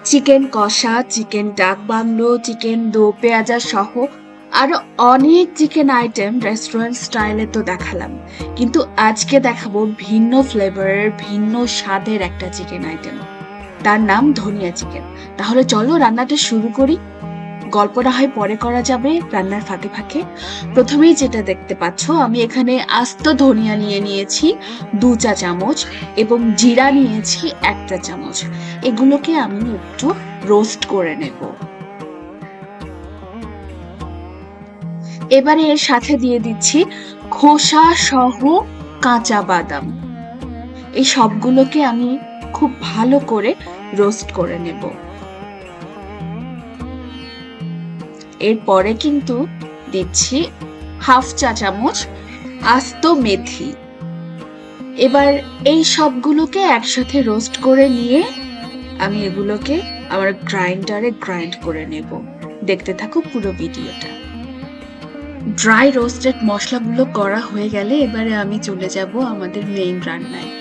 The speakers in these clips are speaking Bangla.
চিকেন কষা, চিকেন ডাক বাংলো, চিকেন দো পেঁয়াজা সহ আরো অনেক চিকেন আইটেম রেস্টুরেন্ট স্টাইলে তো দেখালাম, কিন্তু আজকে দেখাবো ভিন্ন ফ্লেভারের ভিন্ন স্বাদের একটা চিকেন আইটেম। তার নাম ধনিয়া চিকেন। তাহলে চলো রান্নাটা শুরু করি। গল্পটা হয় পরে করা যাবে রান্নার ফাঁকে ফাঁকে। প্রথমেই যেটা দেখতে পাচ্ছ, আমি এখানে আস্ত ধনিয়া নিয়ে নিয়েছি 2 চা চামচ এবং জিরা নিয়েছি 1 চা চামচ। এগুলোকে আমি একটু রোস্ট করে নেব। এবারে এর সাথে দিয়ে দিচ্ছি খোসা সহ কাঁচা বাদাম। এই সবগুলোকে আমি খুব ভালো করে রোস্ট করে নেব। এরপরে কিন্তু দিচ্ছি 1/2 চা চামচ আস্ত মেথি। এবার এই সবগুলোকে একসাথে রোস্ট করে নিয়ে আমি এগুলোকে আমার গ্রাইন্ডারে গ্রাইন্ড করে নেব। দেখতে থাকো পুরো ভিডিওটা। ড্রাই রোস্টেড মশলাগুলো করা হয়ে গেলে এবারে আমি চলে যাব আমাদের মেইন রান্নায়।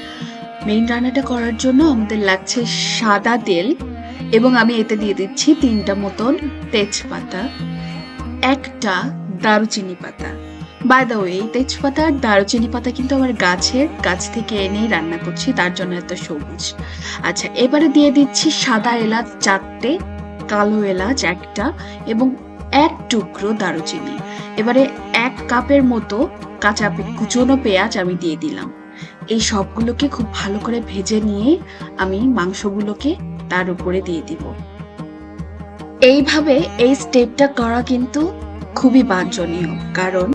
মেইন রান্নাটা করার জন্য আমাদের লাগছে সাদা তেল এবং আমি এতে দিয়ে দিচ্ছি 3টা মতন তেজপাতা, 1টা দারুচিনি পাতা। বাই দ্য ওয়ে, তেজপাতা আর দারুচিনি পাতা কিন্তু আমার গাছ থেকে এনেই রান্না করছি, তার জন্য এত সবুজ। আচ্ছা, এবারে দিয়ে দিচ্ছি সাদা এলাচ 4টে, কালো এলাচ 1টা এবং 1 টুকরো দারুচিনি। এবারে 1 কাপের মতো কাঁচা কুচনো পেঁয়াজ আমি দিয়ে দিলাম। এই সবগুলোকে খুব ভালো করে ভেজে নিয়ে আমি মাংসগুলোকে তার উপরে দিয়ে দিব। এইভাবে এই স্টেপটা করা কিন্তু খুবই বাঞ্ছনীয়, কারণ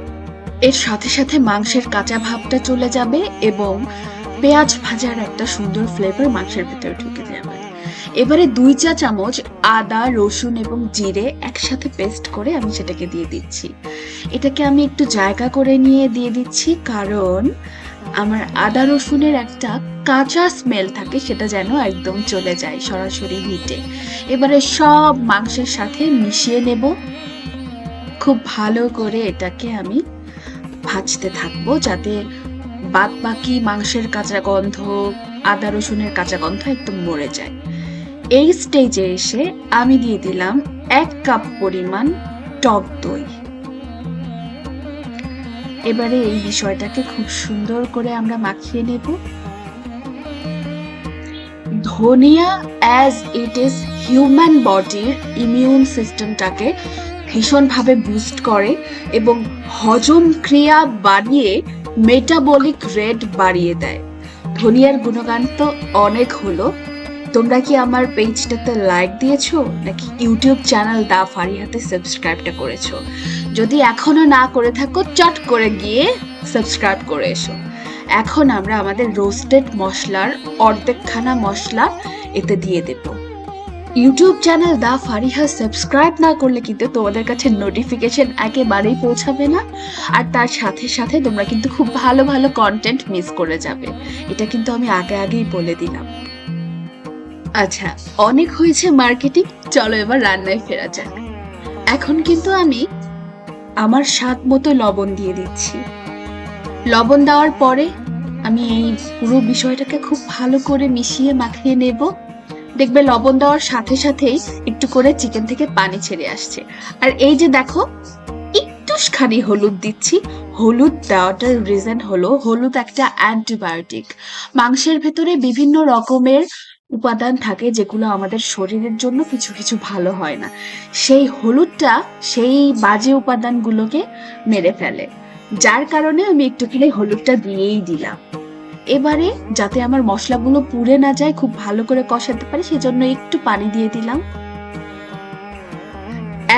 এর সাথে সাথে মাংসের কাঁচা ভাবটা চলে যাবে এবং পেঁয়াজ ভাজার একটা সুন্দর ফ্লেভার মাংসের ভিতরে ঢুকে যাবে। এবারে 2 চা চামচ আদা, রসুন এবং জিরে একসাথে পেস্ট করে আমি সেটাকে দিয়ে দিচ্ছি। এটাকে আমি একটু জায়গা করে নিয়ে দিয়ে দিচ্ছি, কারণ আমার আদা রসুনের একটা কাঁচা স্মেল থাকে, সেটা যেন একদম চলে যায় সরাসরি হিটে। এবারে সব মাংসের সাথে মিশিয়ে নেব। খুব ভালো করে এটাকে আমি ভাজতে থাকবো যাতে বাদ বাকি মাংসের কাঁচা গন্ধ, আদা রসুনের কাঁচা গন্ধ একদম মরে যায়। এই স্টেজে এসে আমি দিয়ে দিলাম 1 কাপ পরিমাণ টক দই। এবারে এই বিষয়টাকে খুব সুন্দর করে আমরা মাখিয়ে নেব। ধনিয়া অ্যাজ ইট ইজ হিউম্যান বডির ইমিউন সিস্টেমটাকে ভীষণভাবে বুস্ট করে এবং হজম ক্রিয়া বাড়িয়ে মেটাবলিক রেট বাড়িয়ে দেয়। ধনিয়ার গুণগান তো অনেক হলো। তোমরা কি আমার পেজটাতে লাইক দিয়েছো নাকি ইউটিউব চ্যানেল দা ফারিহাতে সাবস্ক্রাইবটা করেছো? যদি এখনো না করে থাকো চট করে গিয়ে সাবস্ক্রাইব করে এসো। এখন আমরা আমাদের রোস্টেড মশলার অর্ধেকখানা মশলা এতে দিয়ে দেব। ইউটিউব চ্যানেল দা ফারিহা সাবস্ক্রাইব না করলে কিন্তু তোমাদের কাছে নোটিফিকেশন একেবারেই পৌঁছাবে না, আর তার সাথে সাথে তোমরা কিন্তু খুব ভালো ভালো কন্টেন্ট মিস করে যাবে। এটা কিন্তু আমি আগেই বলে দিলাম। আচ্ছা, অনেক হয়েছে মার্কেটিং, চলো এবার রান্নায় ফেরা যাক। এখন কিন্তু আমি আমার স্বাদ মতো লবণ দিয়ে দিচ্ছি। লবণ দেওয়ার পরে আমি এই পুরো বিষয়টাকে খুব ভালো করে মিশিয়ে মাখিয়ে নেব। দেখবে লবণ দেওয়ার সাথে সাথেই একটু করে চিকেন থেকে পানি ছেড়ে আসছে। আর এই যে দেখো, একটুখানি হলুদ দিচ্ছি। হলুদ দেওয়াটার রিজন হলো, হলুদ একটা অ্যান্টিবায়োটিক। মাংসের ভেতরে বিভিন্ন রকমের উপাদান থাকে যেগুলো আমাদের শরীরের জন্য কিছু কিছু ভালো হয় না। সেই হলুদটা সেই বাজে উপাদানগুলোকে মেরে ফেলে, যার কারণে আমি একটুখানি হলুদটা দিয়েই দিলাম। এবারে যাতে আমার মশলাগুলো পুড়ে না যায়, খুব ভালো করে কষাতে পারি, সেজন্য একটু পানি দিয়ে দিলাম।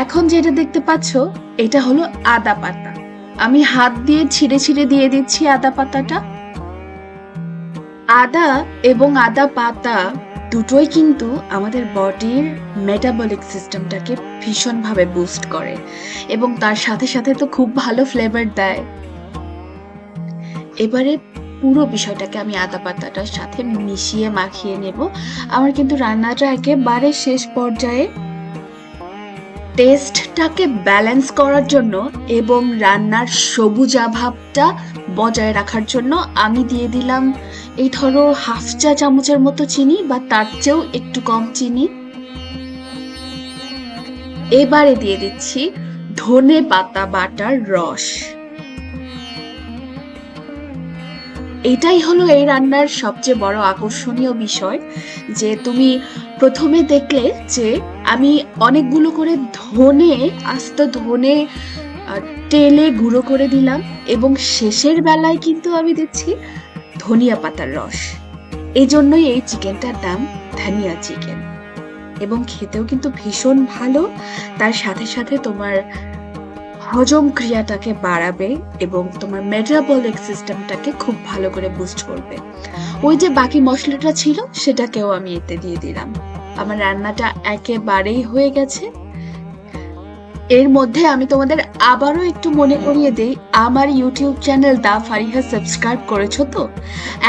এখন যেটা দেখতে পাচ্ছ এটা হলো আদা পাতা। আমি হাত দিয়ে ছিঁড়ে ছিঁড়ে দিয়ে দিচ্ছি আদা পাতাটা। আদা এবং আদা পাতা দুটোই কিন্তু আমাদের বডির মেটাবলিক সিস্টেমটাকে ভীষণভাবে বুস্ট করে এবং তার সাথে সাথে তো খুব ভালো ফ্লেভার দেয়। এবারে পুরো বিষয়টাকে আমি আদা পাতাটার সাথে মিশিয়ে মাখিয়ে নেব। আমার কিন্তু রান্নাটা একেবারে শেষ পর্যায়ে। টেস্টটাকে ব্যালেন্স করার জন্য এবং রান্নার সবুজা ভাবটা বজায় রাখার জন্য আমি দিয়ে দিলাম এই ধরো 1/2 চা চামচের মতো চিনি, বা তার চেয়েও একটু কম চিনি। এবারে দিয়ে দিচ্ছি ধনে পাতা বাটার রস। এটাই হলো এই রান্নার সবচেয়ে বড় আকর্ষণীয় বিষয়, যে তুমি প্রথমে দেখলে যে আমি অনেকগুলো করে আস্ত ধনে তেলে গুঁড়ো করে দিলাম, এবং শেষের বেলায় কিন্তু আমি দিচ্ছি ধনিয়া পাতার রস। এই জন্যই এই চিকেনটার নাম ধনিয়া চিকেন, এবং খেতেও কিন্তু ভীষণ ভালো। তার সাথে সাথে তোমার হজম ক্রিয়াটাকে বাড়াবে এবং তোমার মেটাবলিক সিস্টেমটাকে খুব ভালো করে বুস্ট করবে। ওই যে বাকি মশলাটা ছিল সেটাকেও আমি এতে দিয়ে দিলাম। আমার রান্নাটা একেবারেই হয়ে গেছে। এর মধ্যে আমি তোমাদের আবারও একটু মনে করিয়ে দেই, আমার ইউটিউব চ্যানেল দা ফারিহা সাবস্ক্রাইব করেছো তো?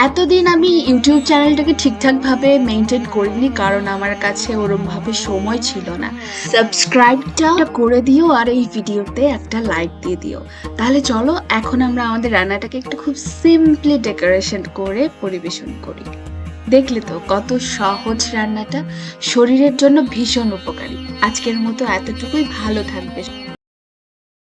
এতদিন আমি ইউটিউব চ্যানেলটাকে ঠিকঠাক ভাবে মেনটেন করিনি, কারণ আমার কাছে ওরম ভাবে সময় ছিল না। সাবস্ক্রাইবটা করে দিও আর এই ভিডিওতে একটা লাইক দিয়ে দিও। তাহলে চলো এখন আমরা আমাদের রান্নাটাকে একটু খুব সিম্পলি ডেকোরেশন করে পরিবেশন করি। দেখলে তো কত সহজ রান্নাটা, শরীরের জন্য ভীষণ উপকারী। আজকের মতো এতটুকুই, ভালো থাকবে।